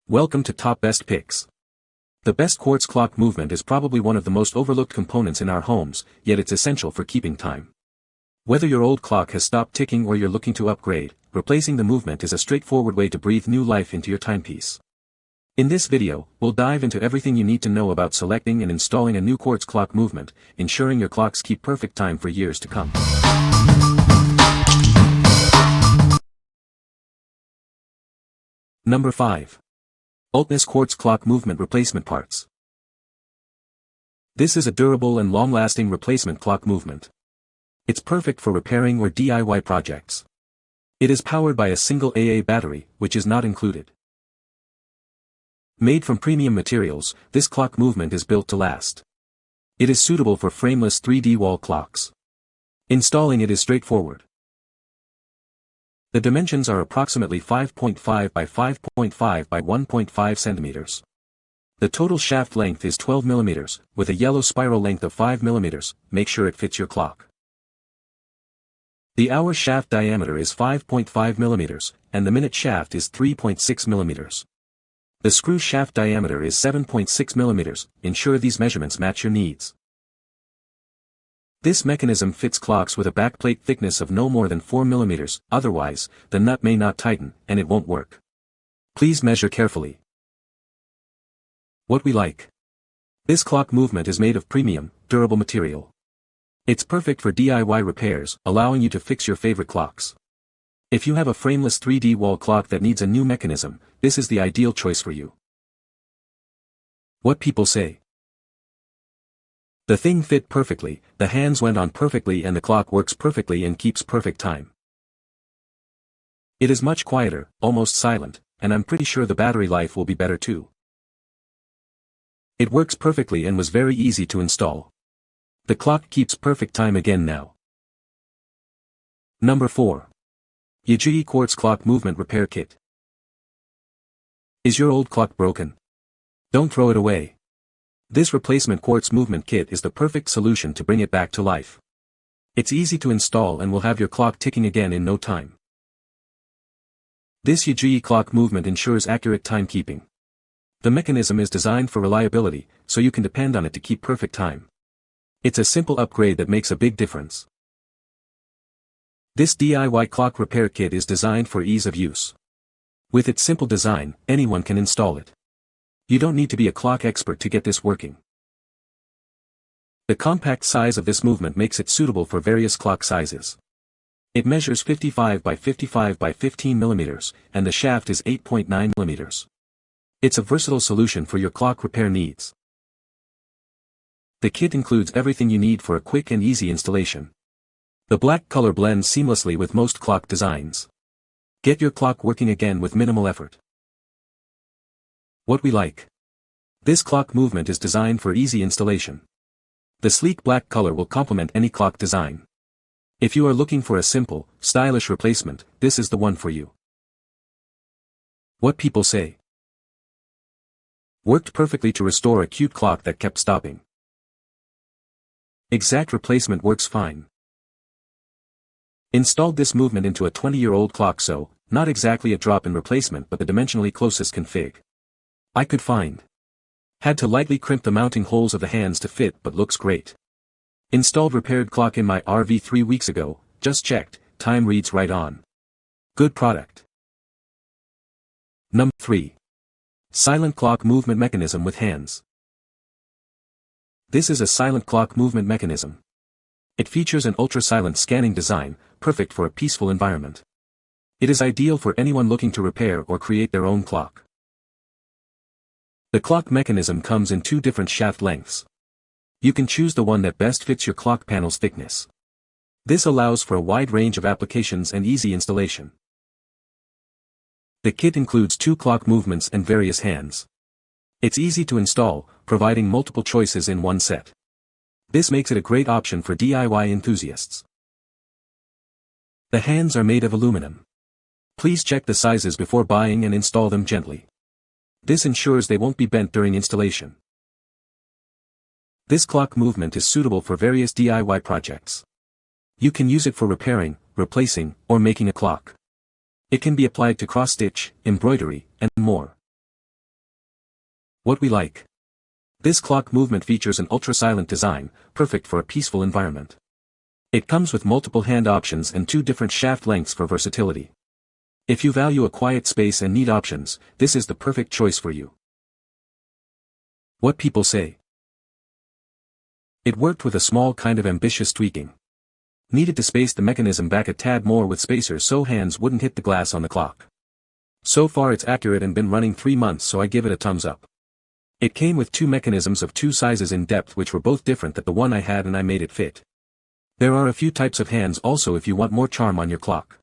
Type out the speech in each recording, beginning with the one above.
Welcome to Top Best Picks. The best quartz clock movement is probably one of the most overlooked components in our homes, yet it's essential for keeping time. Whether your old clock has stopped ticking or you're looking to upgrade, replacing the movement is a straightforward way to breathe new life into your timepiece. In this video, we'll dive into everything you need to know about selecting and installing a new quartz clock movement, ensuring your clocks keep perfect time for years to come. Number 5. ULTNICE Quartz Clock Movement Replacement Parts. This is a durable and long-lasting replacement clock movement. It's perfect for repairing or DIY projects. It is powered by a single AA battery, which is not included. Made from premium materials, this clock movement is built to last. It is suitable for frameless 3D wall clocks. Installing it is straightforward. The dimensions are approximately 5.5 by 5.5 by 1.5 centimeters. The total shaft length is 12 millimeters, with a yellow spiral length of 5 millimeters. Make sure it fits your clock. The hour shaft diameter is 5.5 millimeters, and the minute shaft is 3.6 millimeters. The screw shaft diameter is 7.6 millimeters. Ensure these measurements match your needs. This mechanism fits clocks with a backplate thickness of no more than 4 mm, otherwise, the nut may not tighten, and it won't work. Please measure carefully. What we like. This clock movement is made of premium, durable material. It's perfect for DIY repairs, allowing you to fix your favorite clocks. If you have a frameless 3D wall clock that needs a new mechanism, this is the ideal choice for you. What people say. The thing fit perfectly, the hands went on perfectly, and the clock works perfectly and keeps perfect time. It is much quieter, almost silent, and I'm pretty sure the battery life will be better too. It works perfectly and was very easy to install. The clock keeps perfect time again now. Number 4. Yajuyi Quartz Clock Movement Repair Kit. Is your old clock broken? Don't throw it away. This replacement quartz movement kit is the perfect solution to bring it back to life. It's easy to install and will have your clock ticking again in no time. This Yajuyi clock movement ensures accurate timekeeping. The mechanism is designed for reliability, so you can depend on it to keep perfect time. It's a simple upgrade that makes a big difference. This DIY clock repair kit is designed for ease of use. With its simple design, anyone can install it. You don't need to be a clock expert to get this working. The compact size of this movement makes it suitable for various clock sizes. It measures 55 by 55 by 15 millimeters, and the shaft is 8.9 millimeters. It's a versatile solution for your clock repair needs. The kit includes everything you need for a quick and easy installation. The black color blends seamlessly with most clock designs. Get your clock working again with minimal effort. What we like. This clock movement is designed for easy installation. The sleek black color will complement any clock design. If you are looking for a simple, stylish replacement, this is the one for you. What people say. Worked perfectly to restore a cute clock that kept stopping. Exact replacement works fine. Installed this movement into a 20-year-old clock, so, not exactly a drop-in replacement but the dimensionally closest config I could find. Had to lightly crimp the mounting holes of the hands to fit, but looks great. Installed repaired clock in my RV 3 weeks ago, just checked, time reads right on. Good product. Number 3. Silent Clock Movement Mechanism with Hands. This is a silent clock movement mechanism. It features an ultra-silent scanning design, perfect for a peaceful environment. It is ideal for anyone looking to repair or create their own clock. The clock mechanism comes in 2 different shaft lengths. You can choose the one that best fits your clock panel's thickness. This allows for a wide range of applications and easy installation. The kit includes 2 clock movements and various hands. It's easy to install, providing multiple choices in one set. This makes it a great option for DIY enthusiasts. The hands are made of aluminum. Please check the sizes before buying and install them gently. This ensures they won't be bent during installation. This clock movement is suitable for various DIY projects. You can use it for repairing, replacing, or making a clock. It can be applied to cross-stitch, embroidery, and more. What we like. This clock movement features an ultra-silent design, perfect for a peaceful environment. It comes with multiple hand options and 2 different shaft lengths for versatility. If you value a quiet space and need options, this is the perfect choice for you. What people say. It worked with a small kind of ambitious tweaking. Needed to space the mechanism back a tad more with spacers so hands wouldn't hit the glass on the clock. So far it's accurate and been running 3 months, so I give it a thumbs up. It came with 2 mechanisms of 2 sizes in depth which were both different than the one I had, and I made it fit. There are a few types of hands also if you want more charm on your clock.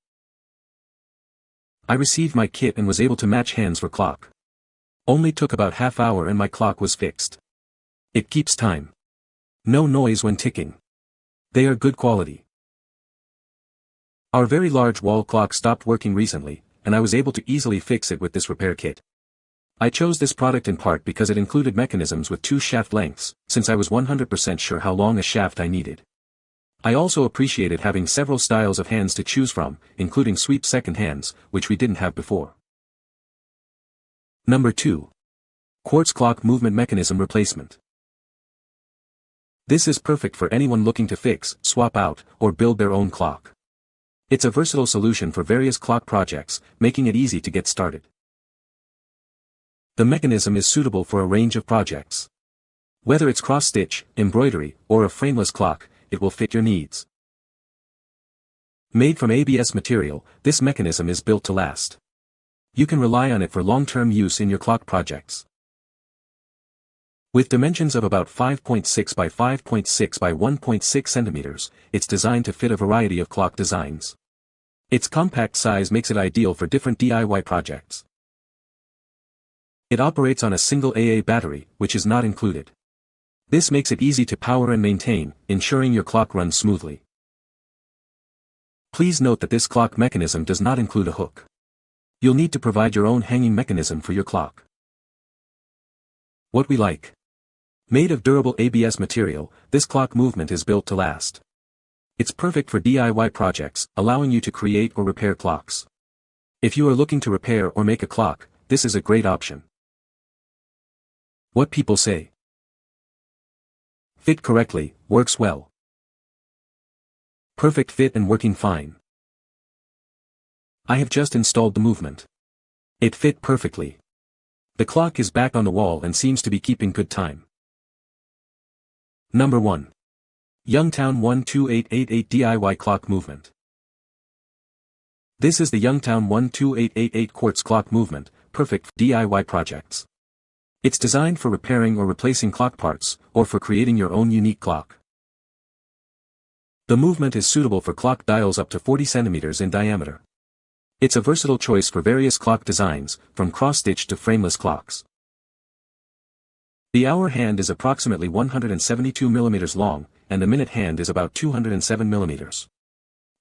I received my kit and was able to match hands for clock. Only took about half hour and my clock was fixed. It keeps time. No noise when ticking. They are good quality. Our very large wall clock stopped working recently, and I was able to easily fix it with this repair kit. I chose this product in part because it included mechanisms with 2 shaft lengths, since I was 100% sure how long a shaft I needed. I also appreciated having several styles of hands to choose from, including sweep second hands, which we didn't have before. Number 2. Quartz Clock Movement Mechanism Replacement. This is perfect for anyone looking to fix, swap out, or build their own clock. It's a versatile solution for various clock projects, making it easy to get started. The mechanism is suitable for a range of projects. Whether it's cross-stitch, embroidery, or a frameless clock, it will fit your needs. Made from ABS material, this mechanism is built to last. You can rely on it for long-term use in your clock projects. With dimensions of about 5.6 by 5.6 by 1.6 centimeters, it's designed to fit a variety of clock designs. Its compact size makes it ideal for different DIY projects. It operates on a single AA battery, which is not included. This makes it easy to power and maintain, ensuring your clock runs smoothly. Please note that this clock mechanism does not include a hook. You'll need to provide your own hanging mechanism for your clock. What we like. Made of durable ABS material, this clock movement is built to last. It's perfect for DIY projects, allowing you to create or repair clocks. If you are looking to repair or make a clock, this is a great option. What people say. Fit correctly, works well. Perfect fit and working fine. I have just installed the movement. It fit perfectly. The clock is back on the wall and seems to be keeping good time. Number 1. Youngtown 12888 DIY Clock Movement. This is the Youngtown 12888 Quartz Clock Movement, perfect for DIY projects. It's designed for repairing or replacing clock parts, or for creating your own unique clock. The movement is suitable for clock dials up to 40 centimeters in diameter. It's a versatile choice for various clock designs, from cross-stitch to frameless clocks. The hour hand is approximately 172 millimeters long, and the minute hand is about 207 millimeters.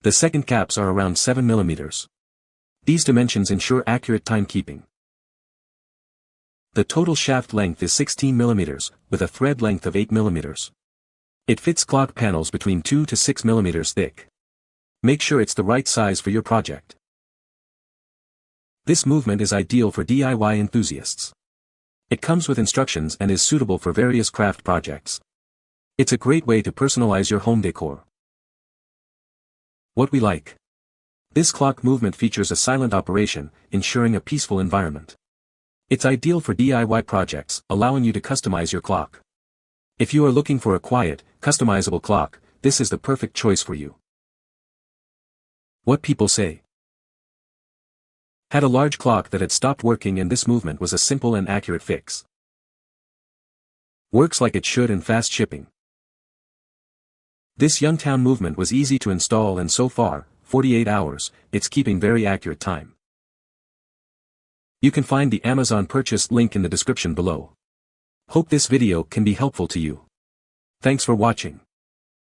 The second caps are around 7 millimeters. These dimensions ensure accurate timekeeping. The total shaft length is 16 millimeters, with a thread length of 8 millimeters. It fits clock panels between 2 to 6 millimeters thick. Make sure it's the right size for your project. This movement is ideal for DIY enthusiasts. It comes with instructions and is suitable for various craft projects. It's a great way to personalize your home decor. What we like. This clock movement features a silent operation, ensuring a peaceful environment. It's ideal for DIY projects, allowing you to customize your clock. If you are looking for a quiet, customizable clock, this is the perfect choice for you. What people say. Had a large clock that had stopped working, and this movement was a simple and accurate fix. Works like it should and fast shipping. This Youngtown movement was easy to install, and so far, 48 hours, it's keeping very accurate time. You can find the Amazon purchase link in the description below. Hope this video can be helpful to you. Thanks for watching.